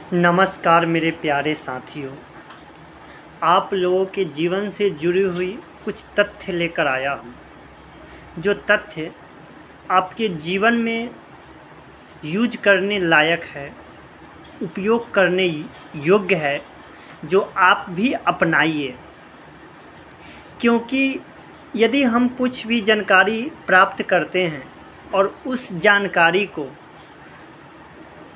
नमस्कार मेरे प्यारे साथियों, आप लोगों के जीवन से जुड़ी हुई कुछ तथ्य लेकर आया हूँ। जो तथ्य आपके जीवन में यूज करने लायक है, उपयोग करने योग्य है, जो आप भी अपनाइए। क्योंकि यदि हम कुछ भी जानकारी प्राप्त करते हैं और उस जानकारी को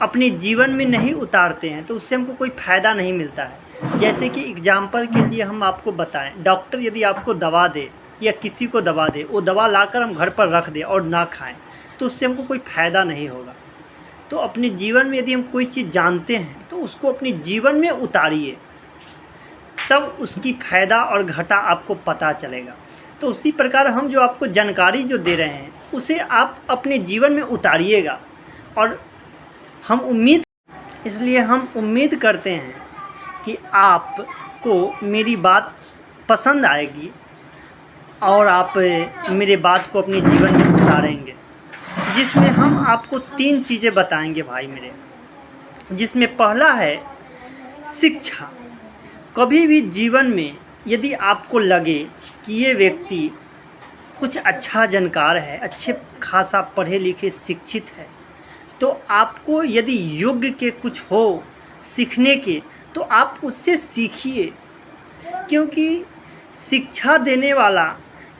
अपने जीवन में नहीं उतारते हैं तो उससे हमको कोई फ़ायदा नहीं मिलता है। जैसे कि एग्जाम्पल के लिए हम आपको बताएं, डॉक्टर यदि आपको दवा दे या किसी को दवा दे, वो दवा लाकर हम घर पर रख दें और ना खाएं तो उससे हमको कोई फ़ायदा नहीं होगा। तो अपने जीवन में यदि हम कोई चीज़ जानते हैं तो उसको अपने जीवन में उतारिए, तब उसकी फ़ायदा और घाटा आपको पता चलेगा। तो उसी प्रकार हम जो आपको जानकारी जो दे रहे हैं उसे आप अपने जीवन में उतारिएगा, और इसलिए हम उम्मीद करते हैं कि आपको मेरी बात पसंद आएगी और आप मेरे बात को अपने जीवन में उतारेंगे, जिसमें हम आपको 3 चीज़ें बताएंगे भाई मेरे। जिसमें पहला है शिक्षा। कभी भी जीवन में यदि आपको लगे कि ये व्यक्ति कुछ अच्छा जानकार है, अच्छे खासा पढ़े लिखे शिक्षित है, तो आपको यदि योग्य के कुछ हो सीखने के तो आप उससे सीखिए। क्योंकि शिक्षा देने वाला,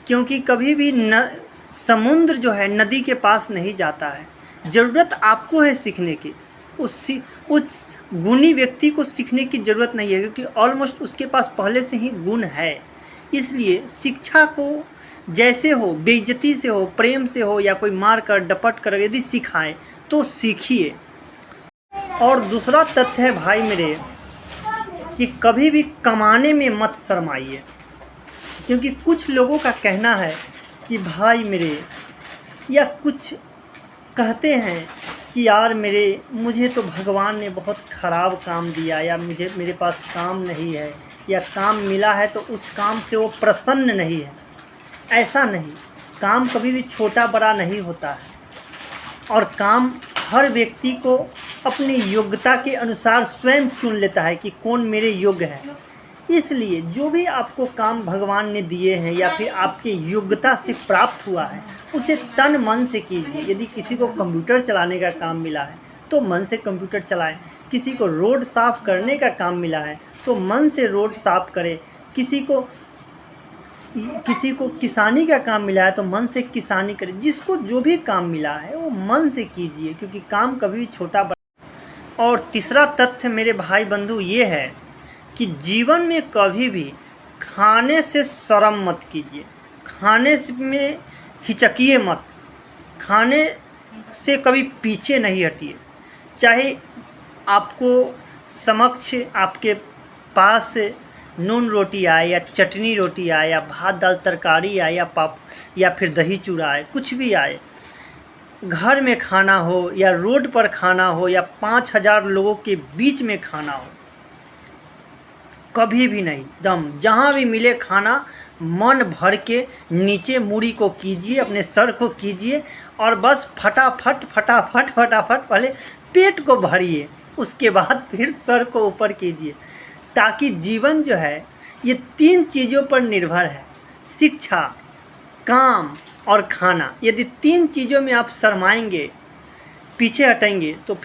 क्योंकि कभी भी समुद्र जो है नदी के पास नहीं जाता है। ज़रूरत आपको है सीखने की। उस गुणी व्यक्ति को सीखने की ज़रूरत नहीं है, क्योंकि ऑलमोस्ट उसके पास पहले से ही गुण है। इसलिए शिक्षा को जैसे हो, बेइज्जती से हो, प्रेम से हो, या कोई मार कर डपट कर यदि सिखाएं तो सीखिए। और दूसरा तथ्य है भाई मेरे कि कभी भी कमाने में मत शर्माइए। क्योंकि कुछ लोगों का कहना है कि भाई मेरे, या कुछ कहते हैं कि यार मुझे तो भगवान ने बहुत ख़राब काम दिया, या मेरे पास काम नहीं है, या काम मिला है तो उस काम से वो प्रसन्न नहीं है। ऐसा नहीं, काम कभी भी छोटा बड़ा नहीं होता है, और काम हर व्यक्ति को अपनी योग्यता के अनुसार स्वयं चुन लेता है कि कौन मेरे योग्य है। इसलिए जो भी आपको काम भगवान ने दिए हैं या फिर आपके योग्यता से प्राप्त हुआ है, उसे तन मन से कीजिए। यदि किसी को कंप्यूटर चलाने का काम मिला है तो मन से कंप्यूटर चलाएं। किसी को रोड साफ़ करने का काम मिला है तो मन से रोड साफ़ करें। किसी को किसानी का काम मिला है तो मन से किसानी करें। जिसको जो भी काम मिला है वो मन से कीजिए, क्योंकि काम कभी छोटा बड़ा। और तीसरा तथ्य मेरे भाई बंधु ये है कि जीवन में कभी भी खाने से शर्म मत कीजिए, खाने में हिचकिए मत, खाने से कभी पीछे नहीं हटिए। चाहे आपको समक्ष आपके पास नून रोटी आए, या चटनी रोटी आए, या भात दाल तरकारी आए, या फिर दही चूड़ा आए, कुछ भी आए, घर में खाना हो या रोड पर खाना हो या 5000 लोगों के बीच में खाना हो, कभी भी नहीं, जहाँ भी मिले खाना मन भर के नीचे मूड़ी को कीजिए, अपने सर को कीजिए, और बस फटाफट फटाफट फटाफट पहले पेट को भरिए, उसके बाद फिर सर को ऊपर कीजिए। ताकि जीवन जो है ये 3 चीज़ों पर निर्भर है, शिक्षा, काम और खाना। यदि 3 चीज़ों में आप शर्माएंगे, पीछे हटेंगे तो